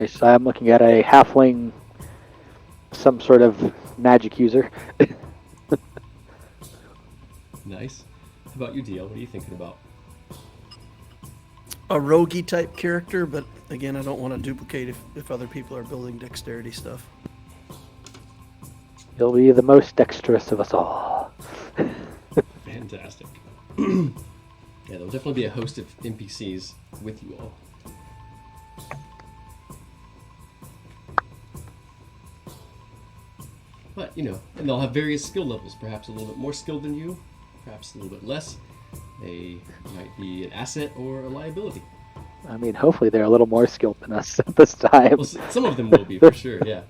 So I'm looking at a halfling, some sort of magic user. Nice. How about you, DL? What are you thinking about? A roguey type character, but again, I don't want to duplicate if other people are building dexterity stuff. You'll be the most dexterous of us all. Fantastic. Yeah, there'll definitely be a host of NPCs with you all. But, and they'll have various skill levels, perhaps a little bit more skilled than you, perhaps a little bit less. They might be an asset or a liability. I mean, hopefully they're a little more skilled than us at this time. Well, some of them will be, for sure, yeah.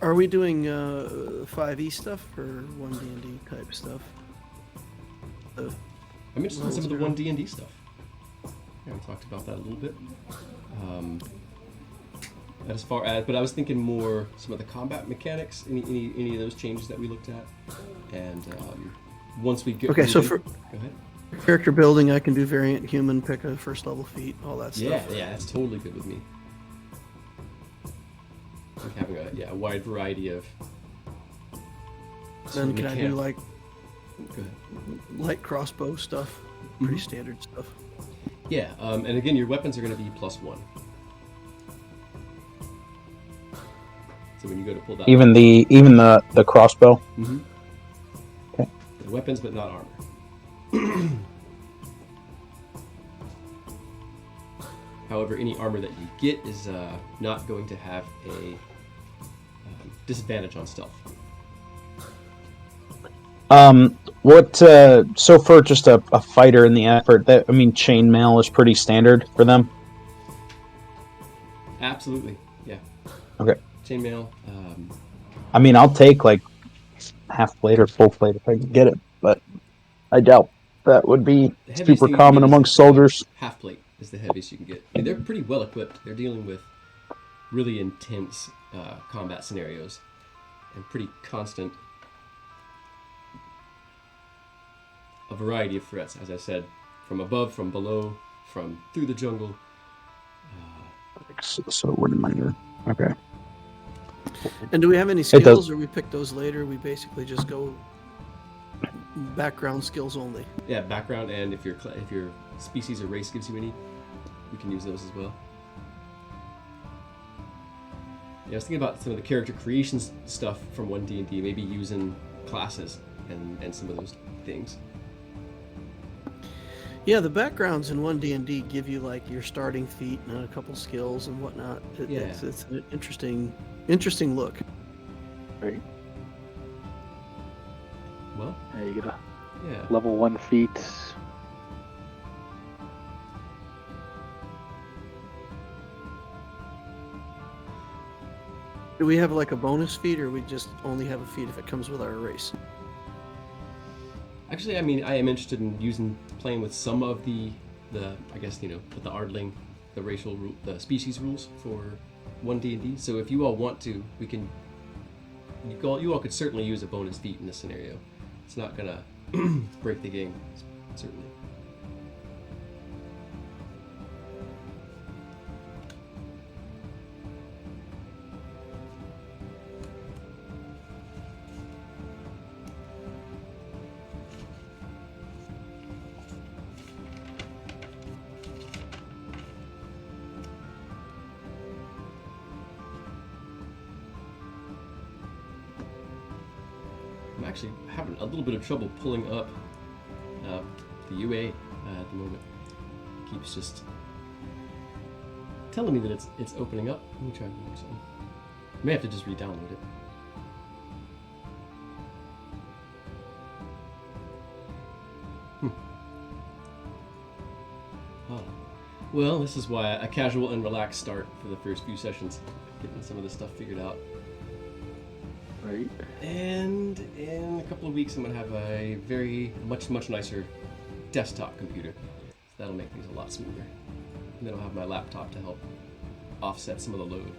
Are we doing 5e stuff or 1D&D type stuff? I'm interested in some of the 1D&D stuff. Yeah, we talked about that a little bit. As far as, but I was thinking more some of the combat mechanics, any of those changes that we looked at, and once we get. Okay, so for go ahead. Character building, I can do variant human, pick a first level feat, all that stuff. Yeah, that's totally good with me. Like having a wide variety of. Then can I do like Go ahead. light crossbow stuff? Pretty standard stuff. Yeah, and again, your weapons are going to be +1. So when you go to pull that, even the crossbow. Mm-hmm. Okay. The weapons, but not armor. However, any armor that you get is not going to have a disadvantage on stealth. So for just a fighter in the effort, chainmail is pretty standard for them. Absolutely, yeah. Okay. Chainmail. I'll take like half plate or full plate if I can get it, but I doubt that would be super common amongst soldiers. Half plate is the heaviest you can get. I mean, they're pretty well equipped. They're dealing with really intense combat scenarios and pretty constant. A variety of threats, as I said, from above, from below, from through the jungle. So what am I doing? Okay. And do we have any skills, or we pick those later? We basically just go background skills only. Yeah, background, and if your species or race gives you any, we can use those as well. Yeah, I was thinking about some of the character creation stuff from 1D&D, maybe using classes and some of those things. Yeah, the backgrounds in 1D&D give you like your starting feat and a couple skills and whatnot. It's an interesting look. Right. Well, yeah, you get a yeah. level 1 feat. Do we have like a bonus feat, or we just only have a feat if it comes with our race? Actually, I am interested in playing with some of the I guess, with the Ardling, the racial rule, the species rules for 1D&D. So if you all want to, we can. You all could certainly use a bonus feat in this scenario. It's not gonna break the game, certainly. I'm actually having a little bit of trouble pulling up the UA at the moment. It keeps just telling me that it's opening up. Let me try doing something. I may have to just re-download it. Oh. Well, this is why a casual and relaxed start for the first few sessions, getting some of this stuff figured out. Right. And in a couple of weeks, I'm going to have a very much nicer desktop computer. So that'll make things a lot smoother. And then I'll have my laptop to help offset some of the load.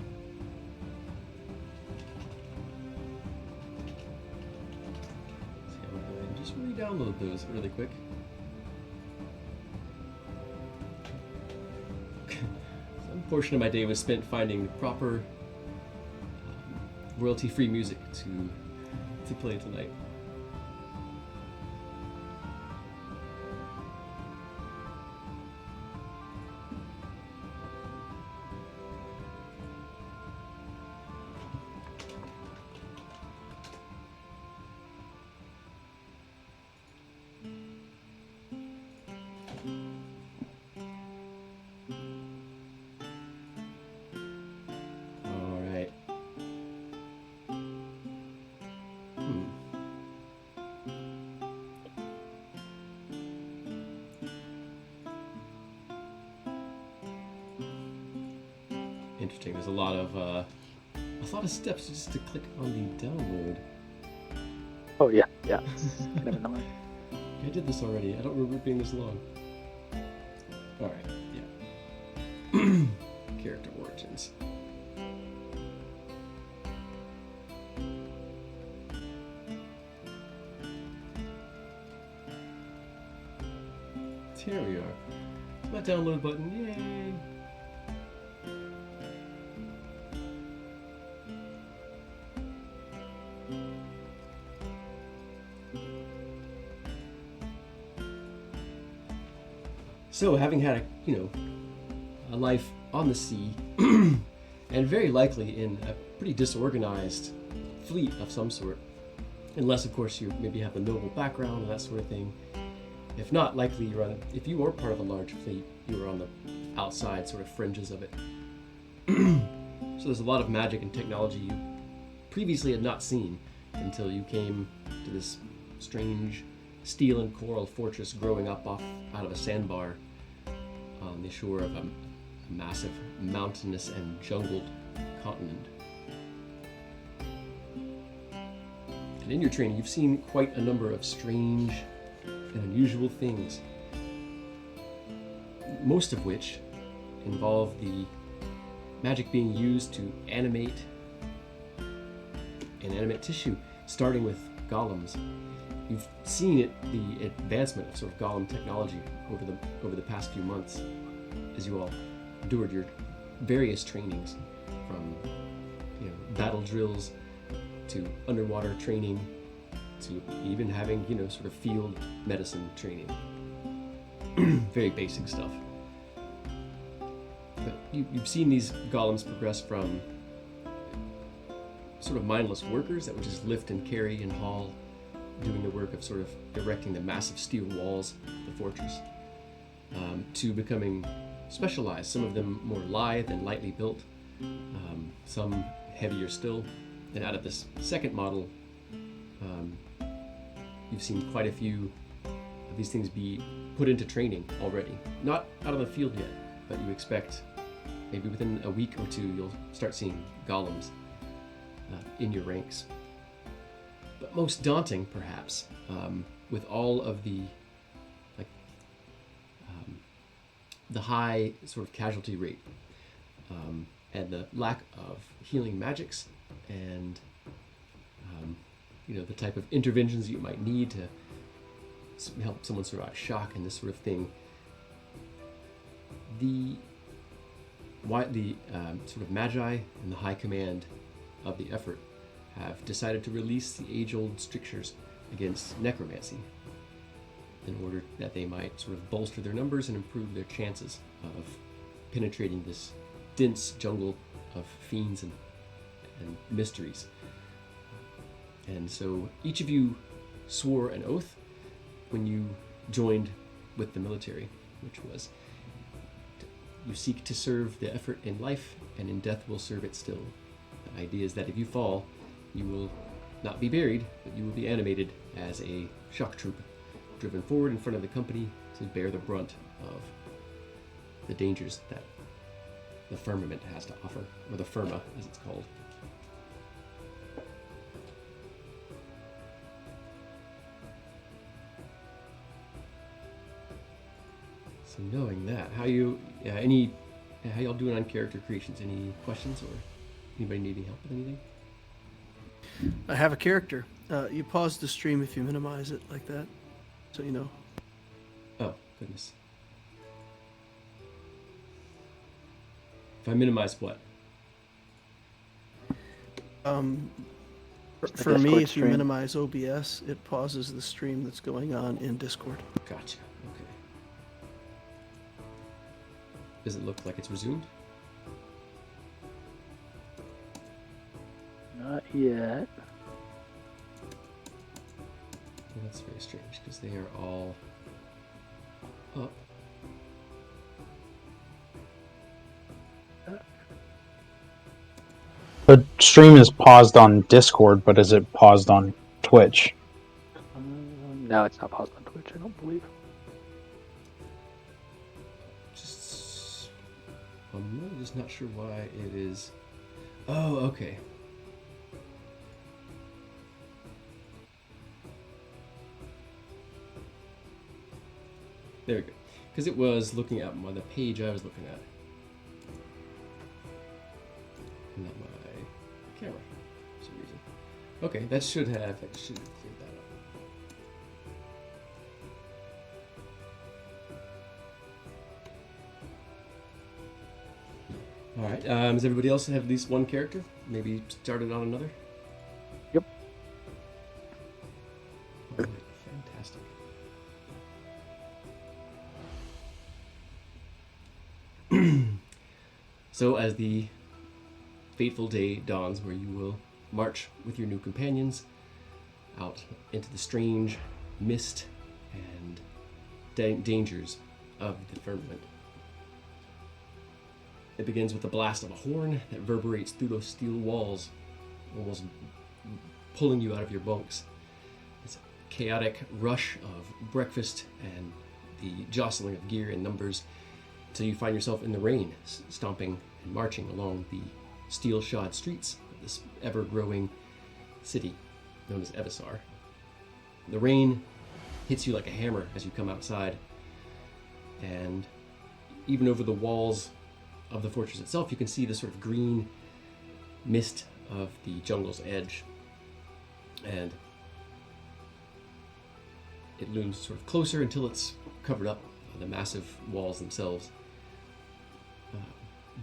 So I'm going to go ahead and just re-download those really quick. portion of my day was spent finding proper royalty-free music to play tonight. Interesting. There's a lot of steps just to click on the download. Oh yeah, yeah. It's kind of annoying. I did this already. I don't remember it being this long. All right. Yeah. Character origins. So here we are. That download button. Yay! So, having had a life on the sea, and very likely in a pretty disorganized fleet of some sort, unless of course you maybe have a noble background and that sort of thing. If not, likely if you are part of a large fleet, you are on the outside sort of fringes of it. So there's a lot of magic and technology you previously had not seen until you came to this strange steel and coral fortress growing up out of a sandbar on the shore of a massive mountainous and jungled continent. And in your training, you've seen quite a number of strange and unusual things, most of which involve the magic being used to animate inanimate tissue, starting with golems. You've seen the advancement of sort of golem technology over the past few months as you all endured your various trainings, from battle drills to underwater training to even having sort of field medicine training. Very basic stuff. But you've seen these golems progress from sort of mindless workers that would just lift and carry and haul, doing the work of sort of erecting the massive steel walls of the fortress, to becoming specialized, some of them more lithe and lightly built, some heavier still. And out of this second model, you've seen quite a few of these things be put into training already. Not out on the field yet, but you expect maybe within a week or two you'll start seeing golems in your ranks. But most daunting, perhaps, with all of the the high sort of casualty rate, and the lack of healing magics, and the type of interventions you might need to help someone survive shock and this sort of thing. The sort of magi and the high command of the effort have decided to release the age-old strictures against necromancy in order that they might sort of bolster their numbers and improve their chances of penetrating this dense jungle of fiends and mysteries. And so each of you swore an oath when you joined with the military, which was, you seek to serve the effort in life, and in death will serve it still. The idea is that if you fall, you will not be buried, but you will be animated as a shock troop, driven forward in front of the company to bear the brunt of the dangers that the firmament has to offer, or the Firma, as it's called. So knowing that, how y'all doing on character creations? Any questions, or anybody needing help with anything? I have a character. You pause the stream if you minimize it like that, so you know. Oh, goodness. If I minimize what? The For me, Discord if you stream. minimize OBS, it pauses the stream that's going on in Discord. Gotcha. Okay. Does it look like it's resumed? Not yet. Well, that's very strange because they are all up. The stream is paused on Discord, but is it paused on Twitch? No, it's not paused on Twitch, I don't believe. I'm really just not sure why it is. Oh, okay. There we go. Because it was looking at the page I was looking at. Not my camera for some reason. Okay, that should have cleared that up. All right. Does everybody else have at least one character? Maybe started on another? Yep. All right, fantastic. So as the fateful day dawns where you will march with your new companions out into the strange mist and dangers of the firmament. It begins with the blast of a horn that reverberates through those steel walls, almost pulling you out of your bunks. It's a chaotic rush of breakfast and the jostling of gear and numbers until you find yourself in the rain, stomping and marching along the steel-shod streets of this ever-growing city known as Evisar. The rain hits you like a hammer as you come outside, and even over the walls of the fortress itself, you can see the sort of green mist of the jungle's edge, and it looms sort of closer until it's covered up by the massive walls themselves.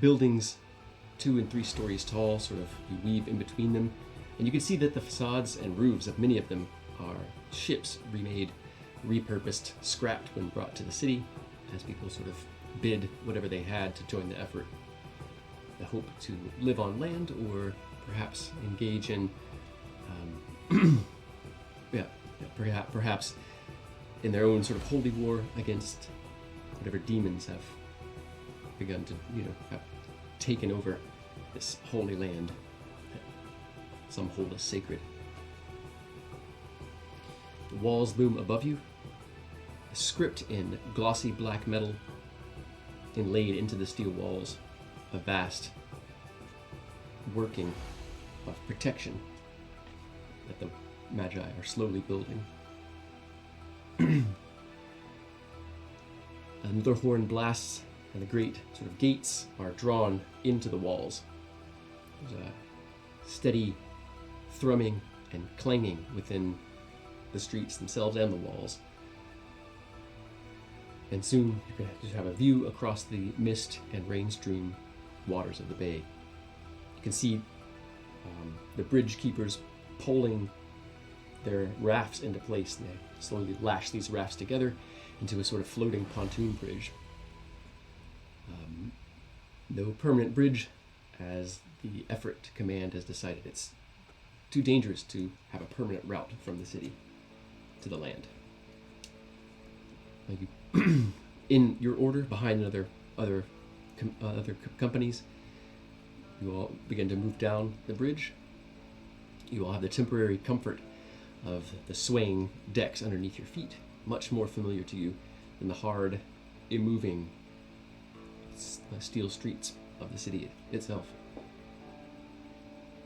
Buildings 2 and 3 stories tall, sort of you weave in between them, and you can see that the facades and roofs of many of them are ships remade, repurposed, scrapped when brought to the city, as people sort of bid whatever they had to join the effort. The hope to live on land, or perhaps engage in, perhaps in their own sort of holy war against whatever demons have begun to, have taken over this holy land that some hold as sacred. The walls loom above you, a script in glossy black metal inlaid into the steel walls, a vast working of protection that the magi are slowly building. Another horn blasts, and the great sort of gates are drawn into the walls. There's a steady thrumming and clanging within the streets themselves and the walls. And soon you're going to just have a view across the mist and rain-strewn waters of the bay. You can see the bridge keepers pulling their rafts into place, and they slowly lash these rafts together into a sort of floating pontoon bridge. No permanent bridge, as the effort to command has decided it's too dangerous to have a permanent route from the city to the land. In your order, behind other companies, you all begin to move down the bridge. You all have the temporary comfort of the swaying decks underneath your feet, much more familiar to you than the hard, immoving steel streets of the city itself.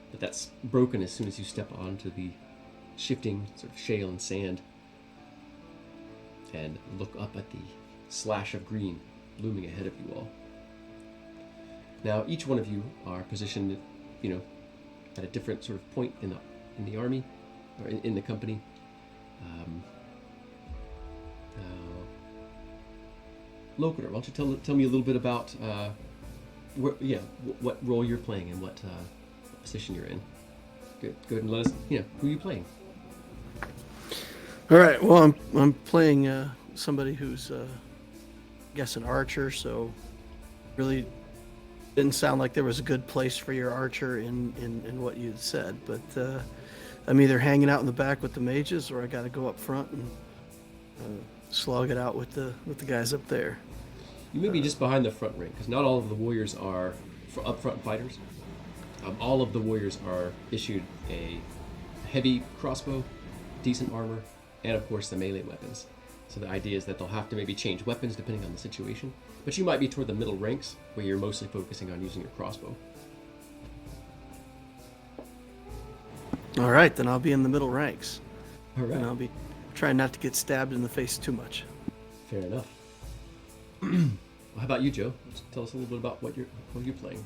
But that's broken as soon as you step onto the shifting sort of shale and sand and look up at the slash of green looming ahead of you all. Now, each one of you are positioned, at a different sort of point in the army, or in the company. Locator, why don't you tell me a little bit about what role you're playing and what position you're in. Good. Go ahead and let us, who you're playing. All right. Well, I'm playing somebody who's, I guess, an archer. So, really didn't sound like there was a good place for your archer in what you said. But I'm either hanging out in the back with the mages, or I got to go up front and slog it out with the guys up there. You may be just behind the front ring, because not all of the warriors are up-front fighters. All of the warriors are issued a heavy crossbow, decent armor, and of course the melee weapons. So the idea is that they'll have to maybe change weapons depending on the situation. But you might be toward the middle ranks, where you're mostly focusing on using your crossbow. All right, then I'll be in the middle ranks. All right. And I'll be trying not to get stabbed in the face too much. Fair enough. Well, how about you, Joe? Tell us a little bit about what you're playing.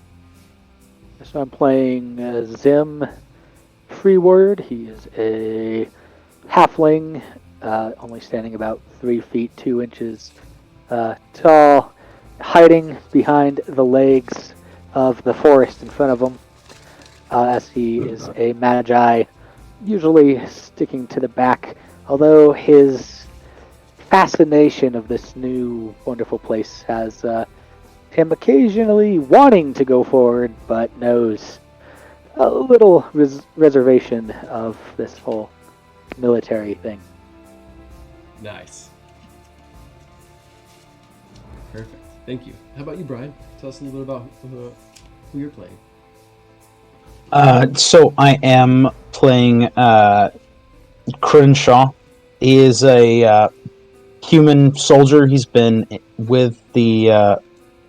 So I'm playing Zim Freeward. He is a halfling, only standing about 3 feet 2 inches tall, hiding behind the legs of the forest in front of him, as he is a magi, usually sticking to the back, although his fascination of this new wonderful place has him occasionally wanting to go forward, but knows a little reservation of this whole military thing. Nice. Perfect. Thank you. How about you, Brian? Tell us a little bit about who you're playing. So I am playing Crenshaw. He is a human soldier. He's been with the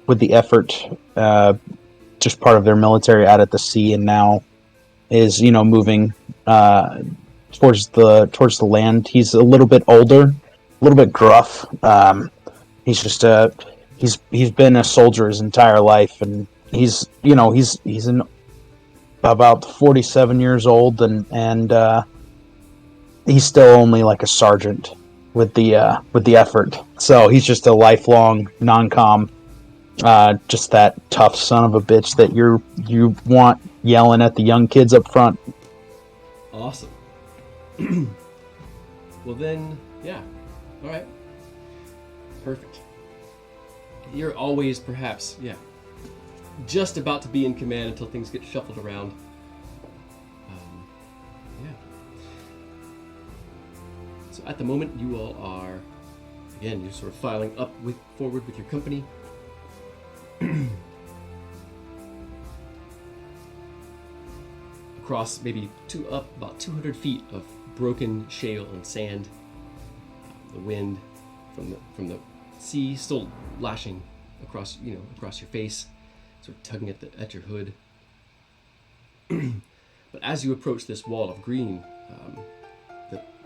effort, just part of their military out at the sea, and now is moving towards the land. He's a little bit older, a little bit gruff. He's just he's been a soldier his entire life, and he's about 47 years old, and he's still only like a sergeant with the effort. So he's just a lifelong non-com, just that tough son of a bitch that you want yelling at the young kids up front. Awesome. Well then, yeah. All right. Perfect. You're always perhaps, just about to be in command until things get shuffled around. So at the moment, you all are, again, you're sort of filing forward with your company. Across maybe about 200 feet of broken shale and sand. The wind from the sea still lashing across your face, sort of tugging at your hood. But as you approach this wall of green,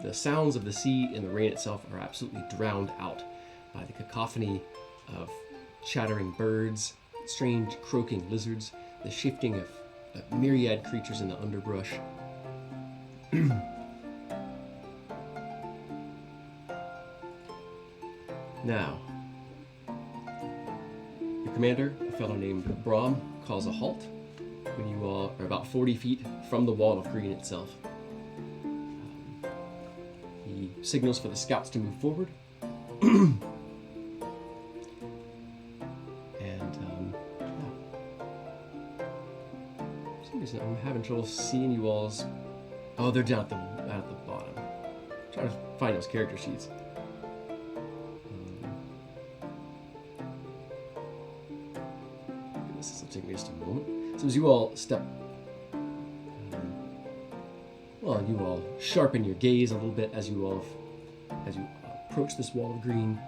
the sounds of the sea and the rain itself are absolutely drowned out by the cacophony of chattering birds, strange croaking lizards, the shifting of myriad creatures in the underbrush. Now, your commander, a fellow named Brahm, calls a halt when you all are about 40 feet from the wall of green itself. He signals for the scouts to move forward. For some reason I'm having trouble seeing you all's... Oh, they're down at the bottom. I'm trying to find those character sheets. This will take me just a moment. So as you all step... you all sharpen your gaze a little bit as you approach this wall of green.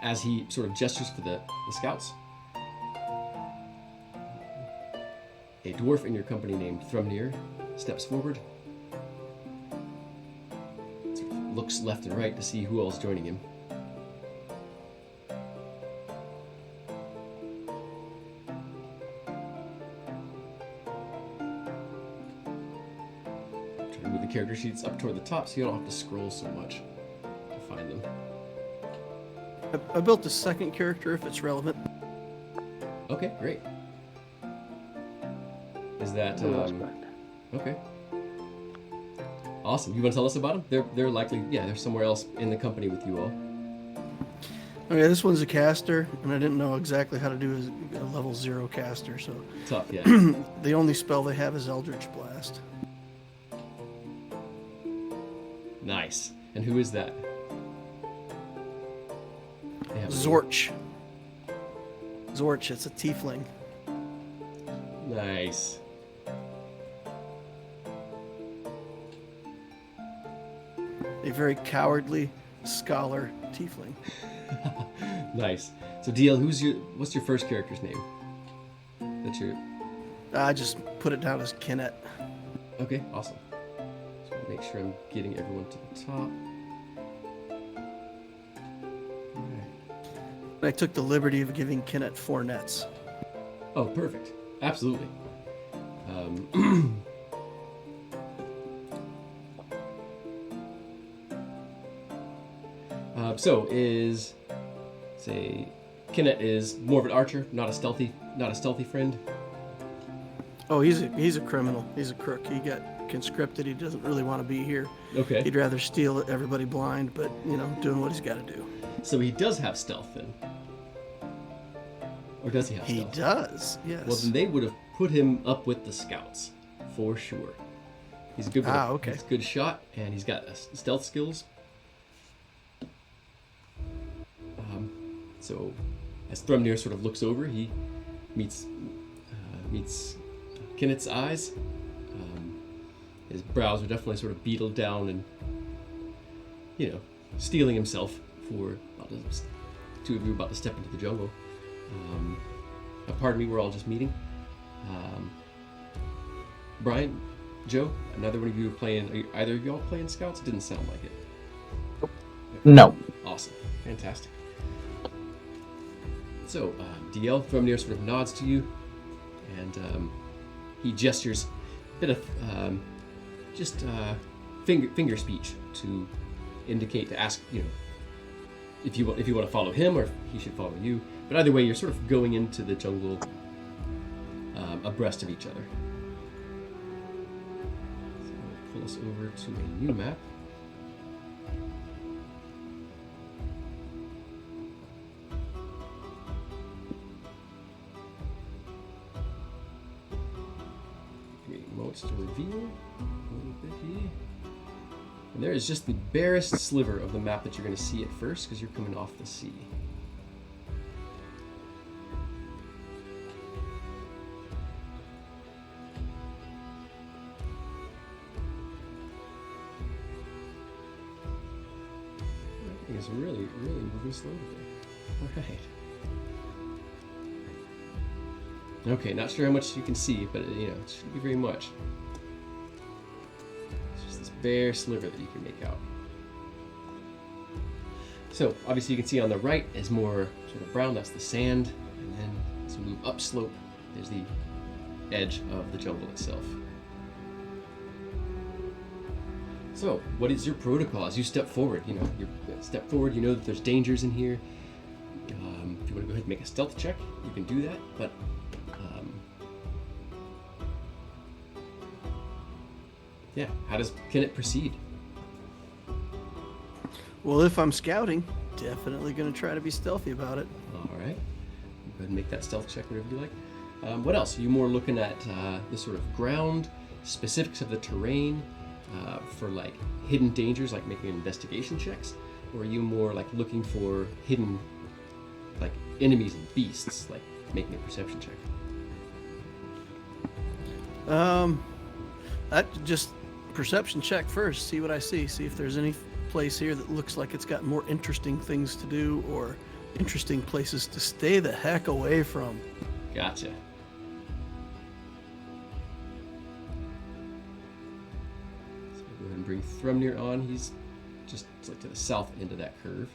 As he sort of gestures for the scouts, a dwarf in your company named Thrumnir steps forward, sort of looks left and right to see who else is joining him. Try to move the character sheets up toward the top so you don't have to scroll so much to find them. I built a second character if it's relevant. Okay, great. Is that Oh, that's fine. okay? Awesome. You want to tell us about them? They're likely they're somewhere else in the company with you all. Okay, this one's a caster, and I didn't know exactly how to do a level 0 caster, so Tough, yeah. the only spell they have is Eldritch Blast. Nice. And who is that? They have a Zorch. Zorch, it's a tiefling. name. Nice. A very cowardly scholar tiefling. Nice. So DL, what's your first character's name? That's your I just put it down as Kinet. Okay, awesome. Just want to make sure I'm getting everyone to the top. Alright. I took the liberty of giving Kinet 4 nets. Oh, perfect. Absolutely. So Kinet is more of an archer, not a stealthy friend. Oh, he's a criminal. He's a crook. He got conscripted. He doesn't really want to be here. Okay. He'd rather steal everybody blind, but, doing what he's got to do. So he does have stealth then. Or does he have He stealth? does, yes. Well, then they would have put him up with the scouts, for sure. He's a good okay. He's a good shot, and he's got stealth skills. So, as Thrumnir sort of looks over, he meets Kinnet's eyes. His brows are definitely sort of beetled down and, steeling himself for two of you about to step into the jungle. Pardon me, we're all just meeting. Brian, Joe, another one of you are playing. Are either of y'all playing scouts? It didn't sound like it. No. Awesome, fantastic. So, DL Thrumnir sort of nods to you, and he gestures a bit of finger speech to indicate, to ask, if you want to follow him or if he should follow you. But either way, you're sort of going into the jungle abreast of each other. So I'll pull us over to a new map. Give me moments to reveal a little bit here. And there is just the barest sliver of the map that you're going to see at first, because you're coming off the sea. Everything is really, really moving slowly there. All right. Okay, not sure how much you can see, but it shouldn't be very much. Bare sliver that you can make out. So obviously you can see on the right is more sort of brown, that's the sand, and then as we move upslope, there's the edge of the jungle itself. So what is your protocol as you step forward? You know that there's dangers in here. If you want to go ahead and make a stealth check, you can do that, but how does Kinet proceed? Well, if I'm scouting, definitely going to try to be stealthy about it. All right. Go ahead and make that stealth check, whatever you like. What else? Are you more looking at the sort of ground, specifics of the terrain, for like hidden dangers, like making investigation checks? Or are you more like looking for hidden, like enemies and beasts, like making a perception check? That just perception check first, see what I see if there's any place here that looks like it's got more interesting things to do or interesting places to stay the heck away from. Gotcha. So go ahead and bring Thrumnir on. He's just like to the south end of that curve.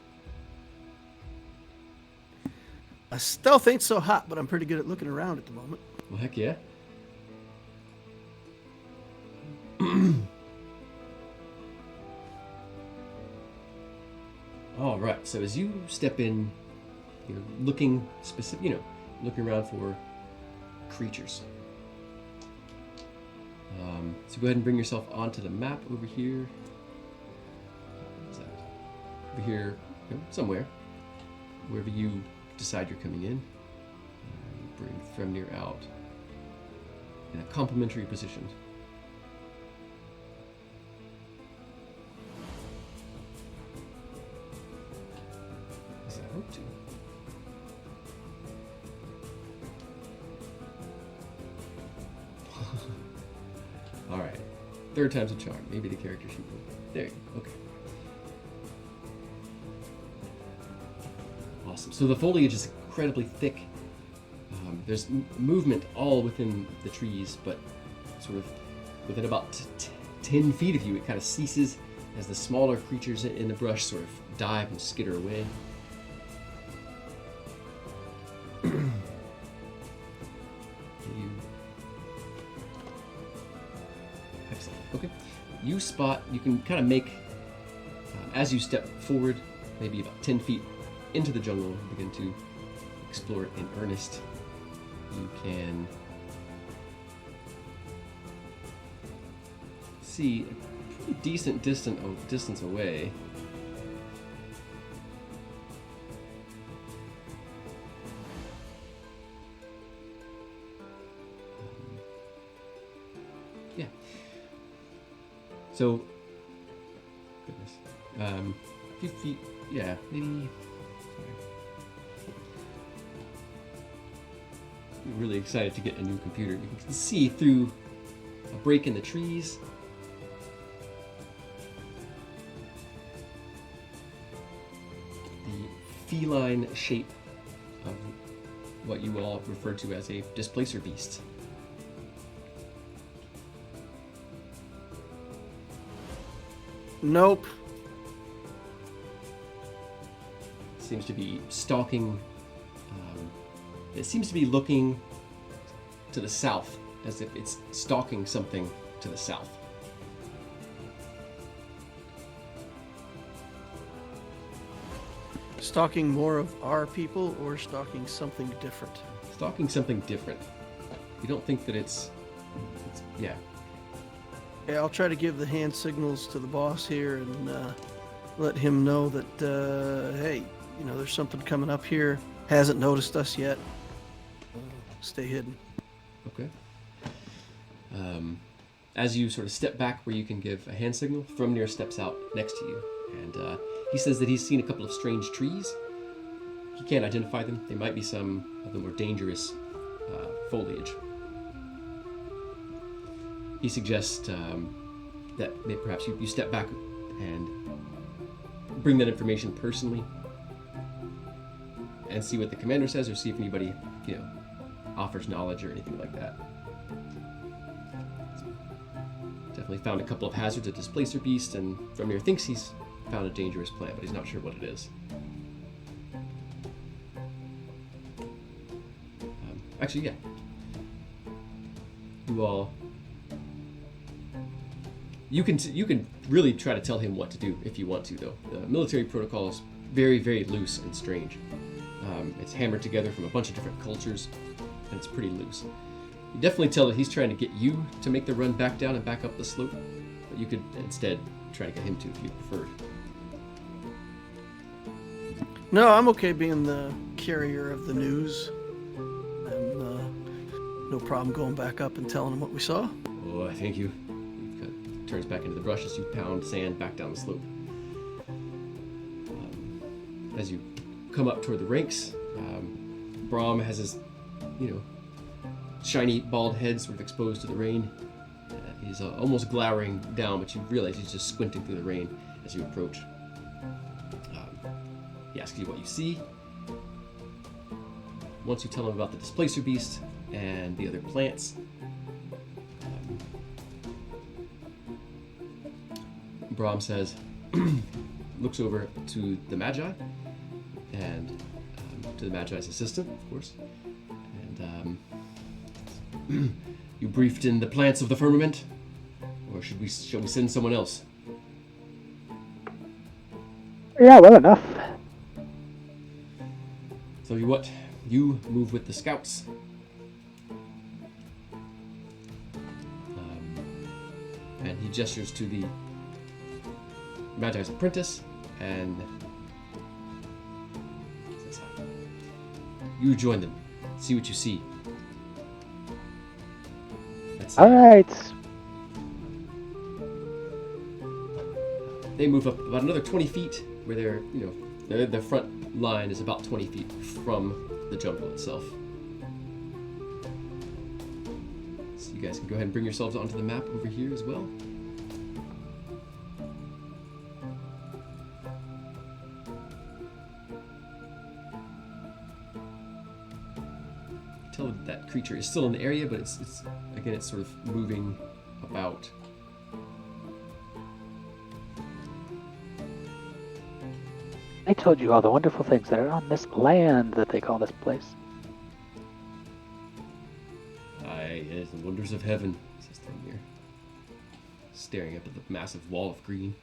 Stealth ain't so hot, but I'm pretty good at looking around at the moment. Well, heck yeah. All right. So as you step in, you're looking looking around for creatures. So go ahead and bring yourself onto the map over here. What's that? Over here, somewhere, wherever you decide you're coming in. Bring Thremnir out in a complementary position. As I hope to. Alright. Third time's a charm. Maybe the character should go. There you go. Okay. Awesome. So the foliage is incredibly thick. There's movement all within the trees, but sort of within about 10 feet of you, it kind of ceases as the smaller creatures in the brush sort of dive and skitter away. Excellent. Okay. You can kind of make, as you step forward, maybe about 10 feet into the jungle, and begin to explore it in earnest. You can see a pretty decent distance away. Yeah. So, goodness, a few feet. Yeah, maybe. Really excited to get a new computer. You can see through a break in the trees. The feline shape of what you all refer to as a displacer beast. Nope. Seems to be stalking. It seems to be looking to the south, as if it's stalking something to the south. Stalking more of our people or stalking something different? Stalking something different. You don't think that it's yeah. Yeah, I'll try to give the hand signals to the boss here and let him know that, hey, there's something coming up here. Hasn't noticed us yet. Stay hidden. Okay. As you sort of step back where you can give a hand signal, Thremnir steps out next to you, and he says that he's seen a couple of strange trees. He can't identify them. They might be some of the more dangerous foliage. He suggests that maybe perhaps you step back and bring that information personally and see what the commander says, or see if anybody, offers knowledge or anything like that. Definitely found a couple of hazards, a displacer beast, and Thremnir thinks he's found a dangerous plant, but he's not sure what it is. Actually, yeah. You can really try to tell him what to do if you want to, though. The military protocol is very, very loose and strange. It's hammered together from a bunch of different cultures, and it's pretty loose. You definitely tell that he's trying to get you to make the run back down and back up the slope, but you could instead try to get him to if you preferred. No, I'm okay being the carrier of the news. And no problem going back up and telling him what we saw. Oh, thank you. He kind of turns back into the brush as you pound sand back down the slope. As you come up toward the ranks, Brahm has his, shiny bald head sort of exposed to the rain. He's almost glowering down, but you realize he's just squinting through the rain as you approach. He asks you what you see. Once you tell him about the displacer beast and the other plants, Brahm says, looks over to the magi and to the magi's assistant, of course, and you briefed in the plants of the firmament, or shall we send someone else? Yeah, well enough. Tell you what, you move with the scouts. And he gestures to the Magi's apprentice, and says, you join them. See what you see. That's All right. They move up about another 20 feet, where they're, their front line is about 20 feet from the jungle itself. So you guys can go ahead and bring yourselves onto the map over here as well. Tell that creature is still in the area, but it's sort of moving about. I told you all the wonderful things that are on this land that they call this place. Aye, yes, the wonders of heaven, says Thrumnir, staring up at the massive wall of green.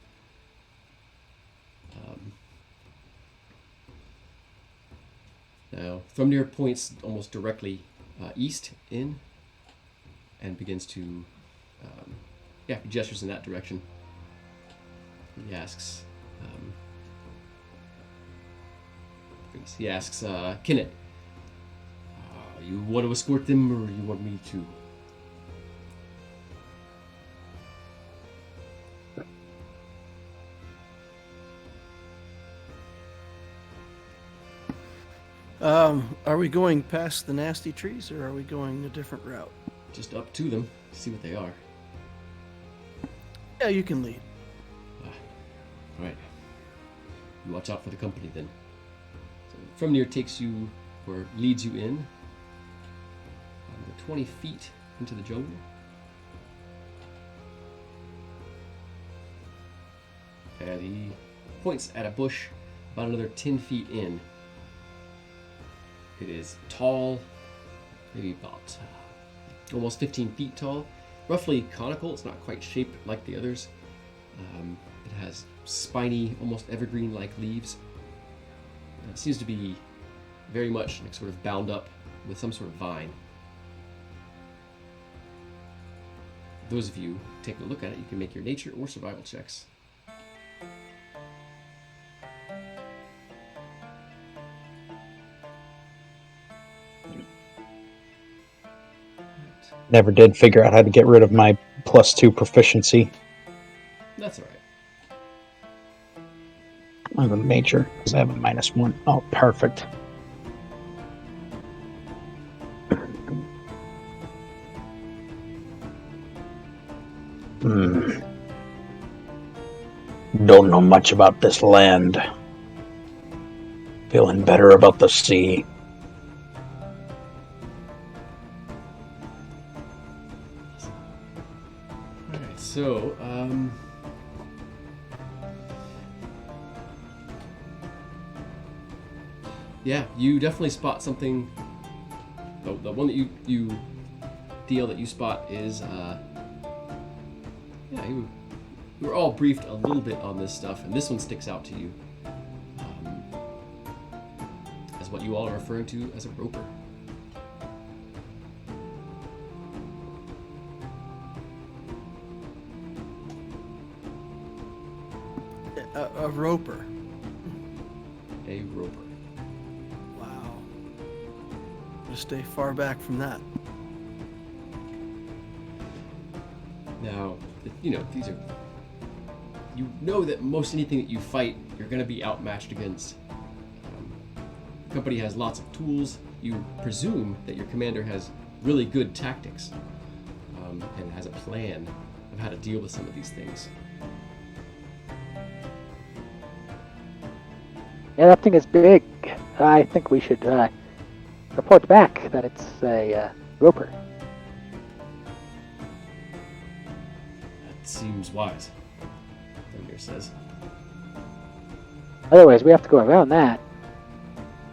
Now, Thrumnir points almost directly east in and begins to, he gestures in that direction. He asks, Kinnet, you want to escort them, or you want me to? Are we going past the nasty trees, or are we going a different route? Just up to them, see what they are. Yeah, you can lead. All right. You watch out for the company, then. So Thrumnir takes you, or leads you in, 20 feet into the jungle. And he points at a bush about another 10 feet in. It is tall, maybe about almost 15 feet tall, roughly conical. It's not quite shaped like the others. It has spiny, almost evergreen-like leaves. It seems to be very much like sort of bound up with some sort of vine. Those of you taking a look at it, you can make your nature or survival checks. Never did figure out how to get rid of my +2 proficiency. That's all right. I have a nature because I have a -1. Oh, perfect. Don't know much about this land. Feeling better about the sea. Alright, so, yeah, you definitely spot something. The one that you deal that you spot is, you were all briefed a little bit on this stuff, and this one sticks out to you as what you all are referring to as a roper. A roper. A roper. Wow. Just stay far back from that. Now, these are... You know that most anything that you fight, you're going to be outmatched against. The company has lots of tools. You presume that your commander has really good tactics and has a plan of how to deal with some of these things. Yeah, that thing is big. I think we should report back that it's a roper. That seems wise, Thunder says. Otherwise, we have to go around that.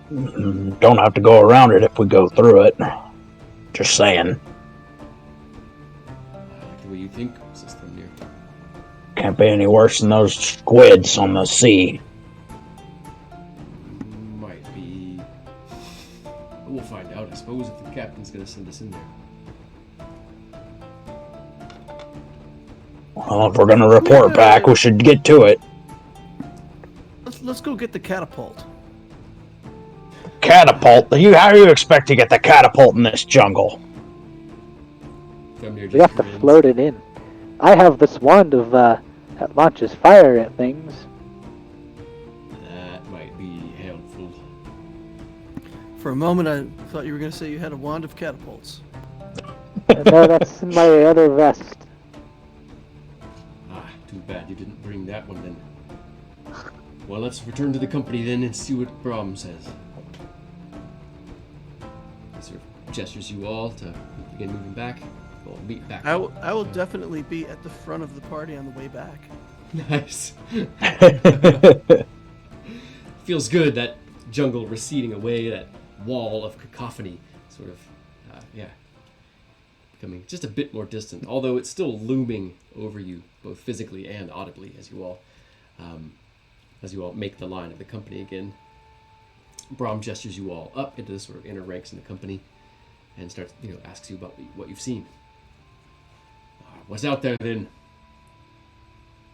Don't have to go around it if we go through it. Just saying. I like the way you think, says Thunder. Can't be any worse than those squids on the sea. Might be. I suppose if the captain's going to send us in there. Well, if we're going to report back, we should get to it. Let's go get the catapult. Catapult? How do you expect to get the catapult in this jungle? Femnir We have just to grins. float it in. I have this wand of that launches fire at things. That might be helpful. For a moment, I thought you were going to say you had a wand of catapults. No, that's in my other vest. Ah, too bad you didn't bring that one then. Well, let's return to the company then and see what Brom says. He sort of gestures you all to begin moving back. We'll meet back. I will definitely be at the front of the party on the way back. Nice. Feels good, that jungle receding away, that wall of cacophony sort of, becoming just a bit more distant, although it's still looming over you, both physically and audibly, as you all make the line of the company again. Brom gestures you all up into the sort of inner ranks in the company and starts, asks you about what you've seen. What's out there then?